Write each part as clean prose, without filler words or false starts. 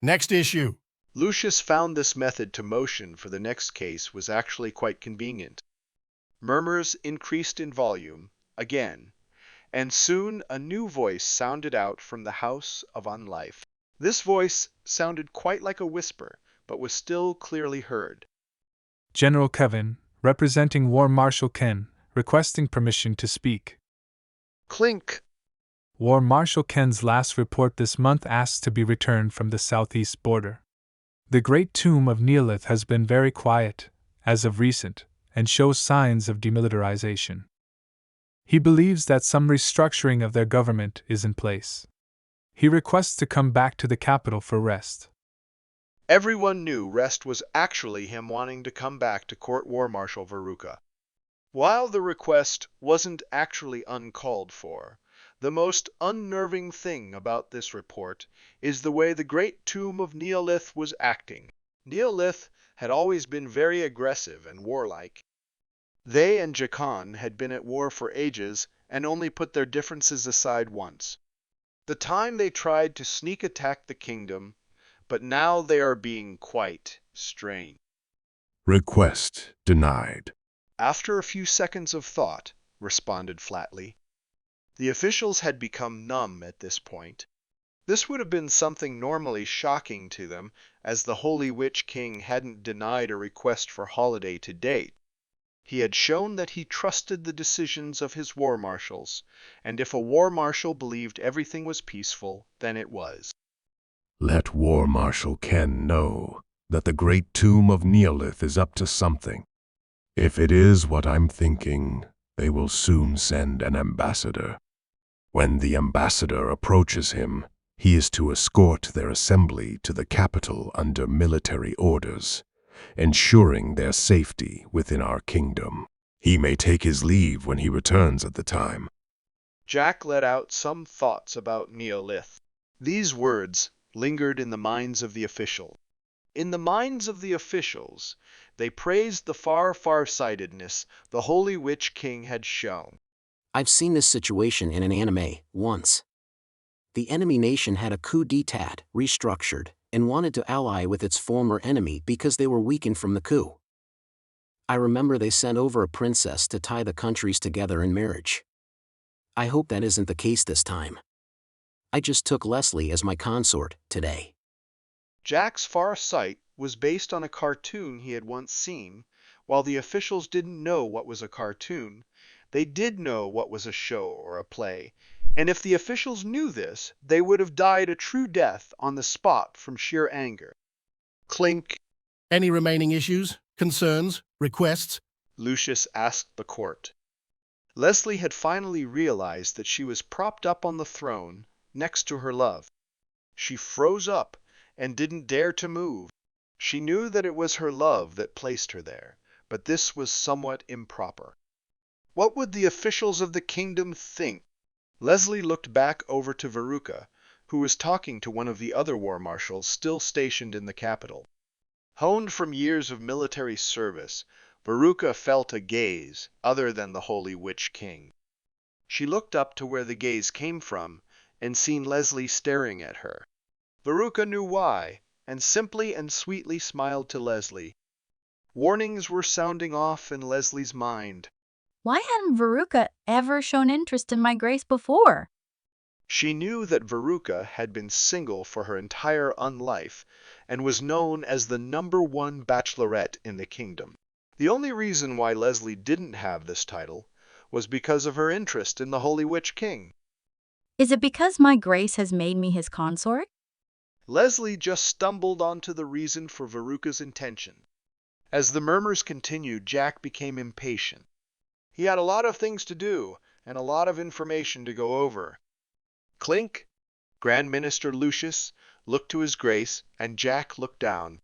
Next issue. Lucius found this method to motion for the next case was actually quite convenient. Murmurs increased in volume, again, and soon a new voice sounded out from the house of unlife. This voice sounded quite like a whisper, but was still clearly heard. General Kevin, representing War Marshal Ken, requesting permission to speak. Clink! War Marshal Ken's last report this month asks to be returned from the southeast border. The great tomb of Neolith has been very quiet, as of recent, and shows signs of demilitarization. He believes that some restructuring of their government is in place. He requests to come back to the capital for rest. Everyone knew rest was actually him wanting to come back to Court War Marshal Veruca. While the request wasn't actually uncalled for, the most unnerving thing about this report is the way the great tomb of Neolith was acting. Neolith had always been very aggressive and warlike. They and Jakan had been at war for ages and only put their differences aside once. The time they tried to sneak attack the kingdom, but now they are being quite strange. Request denied. After a few seconds of thought, responded flatly. The officials had become numb at this point. This would have been something normally shocking to them, as the Holy Witch King hadn't denied a request for holiday to date. He had shown that he trusted the decisions of his war marshals, and if a war marshal believed everything was peaceful, then it was. Let War Marshal Ken know that the great tomb of Neolith is up to something. If it is what I'm thinking, they will soon send an ambassador. When the ambassador approaches him, he is to escort their assembly to the capital under military orders, ensuring their safety within our kingdom. He may take his leave when he returns at the time. Jack let out some thoughts about Neolith. These words lingered in the minds of the officials. In the minds of the officials, they praised the far-sightedness the Holy Witch King had shown. I've seen this situation in an anime, once. The enemy nation had a coup d'etat, restructured, and wanted to ally with its former enemy because they were weakened from the coup. I remember they sent over a princess to tie the countries together in marriage. I hope that isn't the case this time. I just took Leslie as my consort, today. Jack's far sight was based on a cartoon he had once seen. While the officials didn't know what was a cartoon, they did know what was a show or a play, and if the officials knew this, they would have died a true death on the spot from sheer anger. Clink! Any remaining issues, concerns, requests? Lucius asked the court. Leslie had finally realized that she was propped up on the throne next to her love. She froze up and didn't dare to move. She knew that it was her love that placed her there, but this was somewhat improper. What would the officials of the kingdom think? Leslie looked back over to Veruca, who was talking to one of the other war marshals still stationed in the capital. Honed from years of military service, Veruca felt a gaze other than the Holy Witch King. She looked up to where the gaze came from and seen Leslie staring at her. Veruca knew why, and simply and sweetly smiled to Leslie. Warnings were sounding off in Leslie's mind. Why hadn't Veruca ever shown interest in my grace before? She knew that Veruca had been single for her entire unlife and was known as the #1 bachelorette in the kingdom. The only reason why Leslie didn't have this title was because of her interest in the Holy Witch King. Is it because my grace has made me his consort? Leslie just stumbled onto the reason for Veruca's intention. As the murmurs continued, Jack became impatient. He had a lot of things to do and a lot of information to go over. Clink! Grand Minister Lucius looked to his grace, and Jack looked down.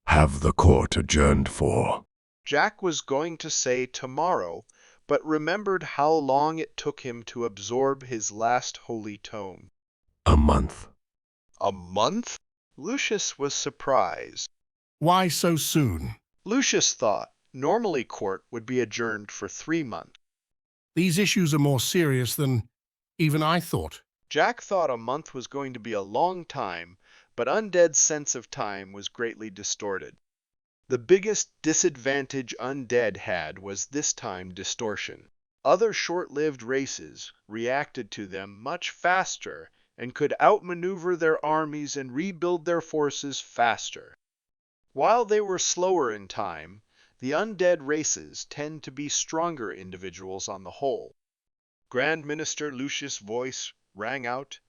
Have the court adjourned for? Jack was going to say tomorrow, but remembered how long it took him to absorb his last holy tome. A month. A month? Lucius was surprised. Why so soon? Lucius thought normally court would be adjourned for 3 months. These issues are more serious than even I thought. Jack thought a month was going to be a long time, but Undead's sense of time was greatly distorted. The biggest disadvantage Undead had was this time distortion. Other short-lived races reacted to them much faster and could outmaneuver their armies and rebuild their forces faster. While they were slower in time, the undead races tend to be stronger individuals on the whole. Grand Minister Lucius' voice rang out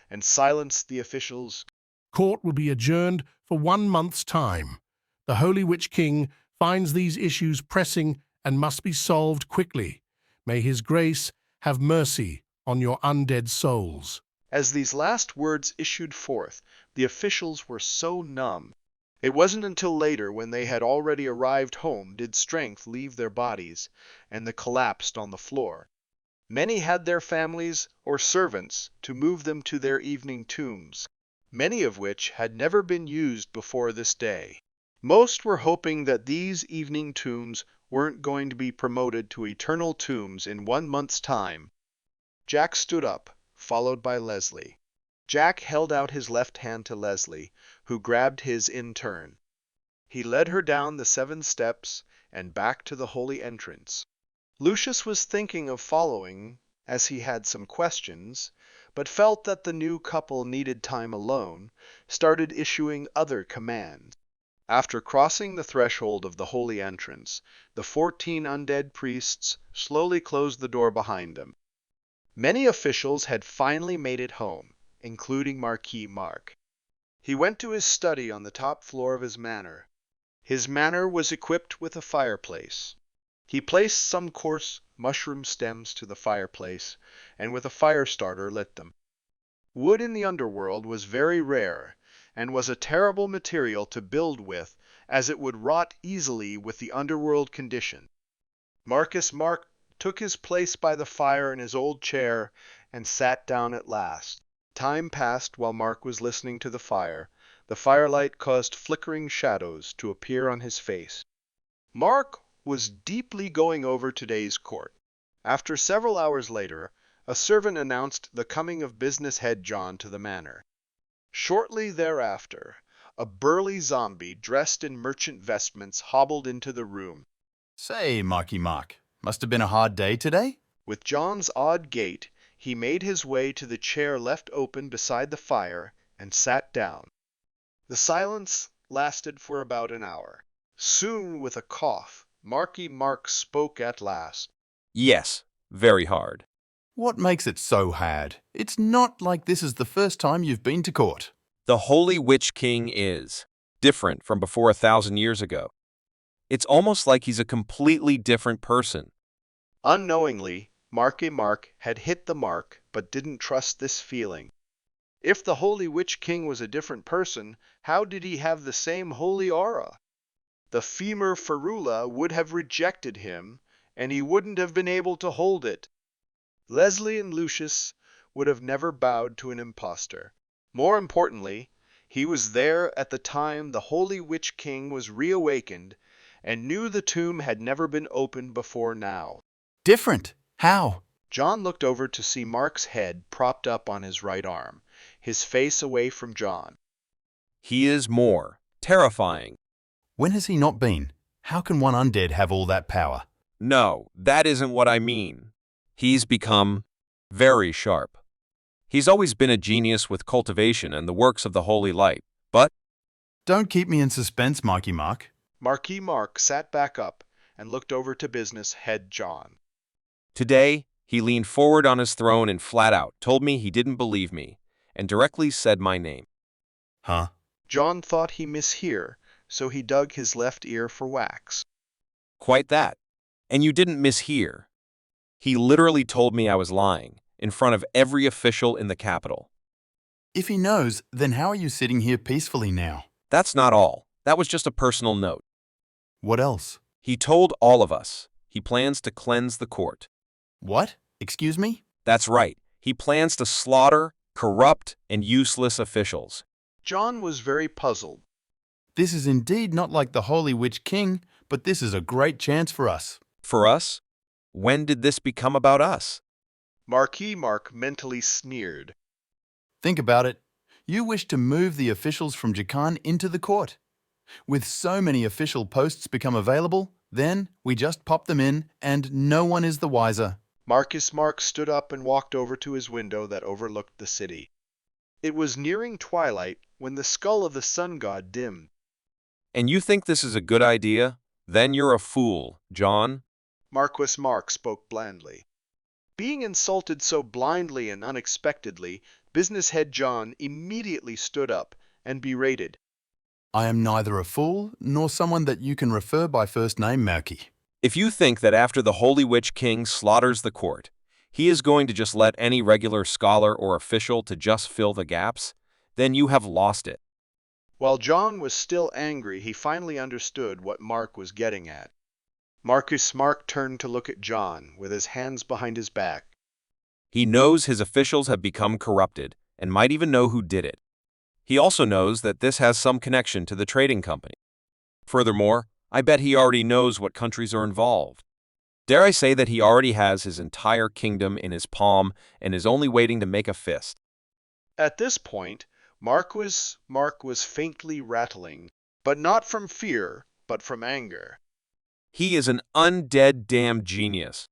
and silenced the officials. Court will be adjourned for 1 month's time. The Holy Witch King finds these issues pressing and must be solved quickly. May his grace have mercy on your undead souls. As these last words issued forth, the officials were so numb. It wasn't until later, when they had already arrived home, did strength leave their bodies, and they collapsed on the floor. Many had their families or servants to move them to their evening tombs, many of which had never been used before this day. Most were hoping that these evening tombs weren't going to be promoted to eternal tombs in 1 month's time. Jack stood up, followed by Leslie. Jack held out his left hand to Leslie, who grabbed his in turn. He led her down the 7 steps and back to the holy entrance. Lucius was thinking of following, as he had some questions, but felt that the new couple needed time alone, started issuing other commands. After crossing the threshold of the holy entrance, the 14 undead priests slowly closed the door behind them. Many officials had finally made it home, including Marquis Mark. He went to his study on the top floor of his manor. His manor was equipped with a fireplace. He placed some coarse mushroom stems to the fireplace, and with a fire starter lit them. Wood in the underworld was very rare, and was a terrible material to build with, as it would rot easily with the underworld condition. Marcus Mark took his place by the fire in his old chair and sat down at last. Time passed while Mark was listening to the fire. The firelight caused flickering shadows to appear on his face. Mark was deeply going over today's court. After several hours later, a servant announced the coming of business head John to the manor. Shortly thereafter, a burly zombie dressed in merchant vestments hobbled into the room. Say, Marky Mark, must have been a hard day today? With John's odd gait, he made his way to the chair left open beside the fire and sat down. The silence lasted for about an hour. Soon, with a cough, Marky Mark spoke at last. Yes, very hard. What makes it so hard? It's not like this is the first time you've been to court. The Holy Witch King is different from before 1,000 years ago. It's almost like he's a completely different person. Unknowingly, Marky Mark had hit the mark, but didn't trust this feeling. If the Holy Witch King was a different person, how did he have the same holy aura? The femur ferula would have rejected him, and he wouldn't have been able to hold it. Leslie and Lucius would have never bowed to an impostor. More importantly, he was there at the time the Holy Witch King was reawakened and knew the tomb had never been opened before now. Different? How? John looked over to see Mark's head propped up on his right arm, his face away from John. He is more terrifying. When has he not been? How can one undead have all that power? No, that isn't what I mean. He's become very sharp. He's always been a genius with cultivation and the works of the Holy Light, but... Don't keep me in suspense, Marky Mark. Marquis Mark sat back up and looked over to business head John. Today, he leaned forward on his throne and flat out told me he didn't believe me, and directly said my name. Huh? John thought he mishear, so he dug his left ear for wax. Quite that. And you didn't mishear. He literally told me I was lying, in front of every official in the capital. If he knows, then how are you sitting here peacefully now? That's not all. That was just a personal note. What else? He told all of us he plans to cleanse the court. What? Excuse me? That's right. He plans to slaughter corrupt and useless officials. John was very puzzled. This is indeed not like the Holy Witch King, but this is a great chance for us. For us? When did this become about us? Marquis Mark mentally sneered. Think about it. You wish to move the officials from Jakan into the court. With so many official posts become available, then we just pop them in and no one is the wiser. Marcus Mark stood up and walked over to his window that overlooked the city. It was nearing twilight when the skull of the sun god dimmed. And you think this is a good idea? Then you're a fool, John. Marquis Mark spoke blandly. Being insulted so blindly and unexpectedly, business head John immediately stood up and berated. I am neither a fool nor someone that you can refer by first name, Marquis. If you think that after the Holy Witch King slaughters the court, he is going to just let any regular scholar or official to just fill the gaps, then you have lost it. While John was still angry, he finally understood what Mark was getting at. Marcus Mark turned to look at John, with his hands behind his back. He knows his officials have become corrupted, and might even know who did it. He also knows that this has some connection to the trading company. Furthermore, I bet he already knows what countries are involved. Dare I say that he already has his entire kingdom in his palm and is only waiting to make a fist. At this point, Marquis Mark was faintly rattling, but not from fear, but from anger. He is an undead damn genius.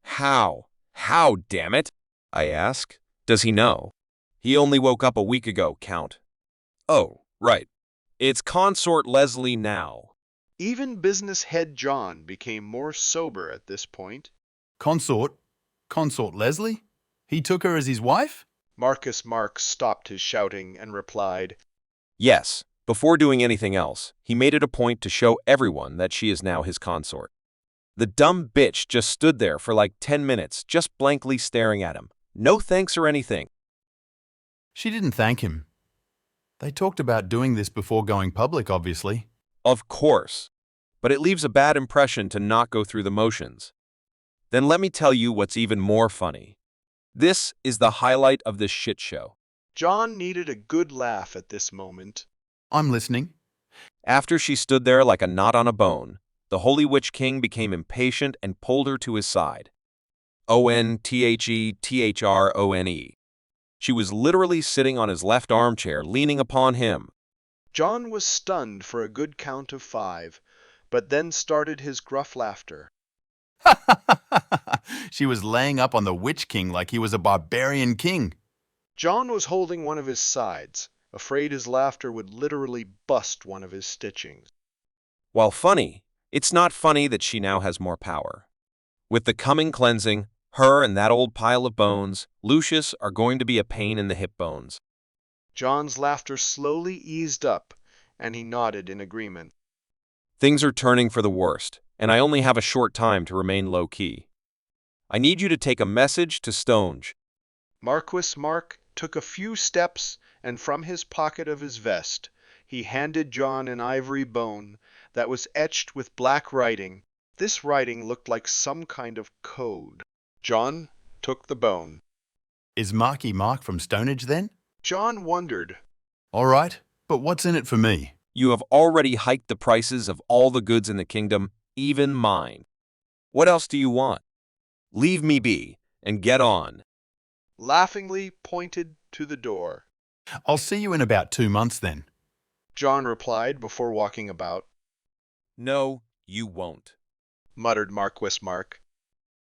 How? How, damn it? I ask. Does he know? He only woke up a week ago, Count. Oh, right. It's Consort Leslie now. Even business head John became more sober at this point. Consort? Consort Leslie? He took her as his wife? Marcus Mark stopped his shouting and replied, Yes, before doing anything else, he made it a point to show everyone that she is now his consort. The dumb bitch just stood there for like 10 minutes, just blankly staring at him. No thanks or anything. She didn't thank him. They talked about doing this before going public, obviously. Of course, but it leaves a bad impression to not go through the motions. Then let me tell you what's even more funny. This is the highlight of this shit show. John needed a good laugh at this moment. I'm listening. After she stood there like a knot on a bone, the Holy Witch King became impatient and pulled her to his side. ONTHETHRONE. She was literally sitting on his left armchair, leaning upon him. John was stunned for a good count of 5, but then started his gruff laughter. She was laying up on the Witch King like he was a barbarian king. John was holding one of his sides, afraid his laughter would literally bust one of his stitchings. While funny, it's not funny that she now has more power. With the coming cleansing, her and that old pile of bones, Lucius, are going to be a pain in the hip bones. John's laughter slowly eased up, and he nodded in agreement. Things are turning for the worst, and I only have a short time to remain low-key. I need you to take a message to Stonge. Marquis Mark took a few steps, and from his pocket of his vest, he handed John an ivory bone that was etched with black writing. This writing looked like some kind of code. John took the bone. Is Marky Mark from Stonehenge then? John wondered. All right, but what's in it for me? You have already hiked the prices of all the goods in the kingdom, even mine. What else do you want? Leave me be, and get on. Laughingly pointed to the door. I'll see you in about 2 months then. John replied before walking about. No, you won't. Muttered Marquis Mark.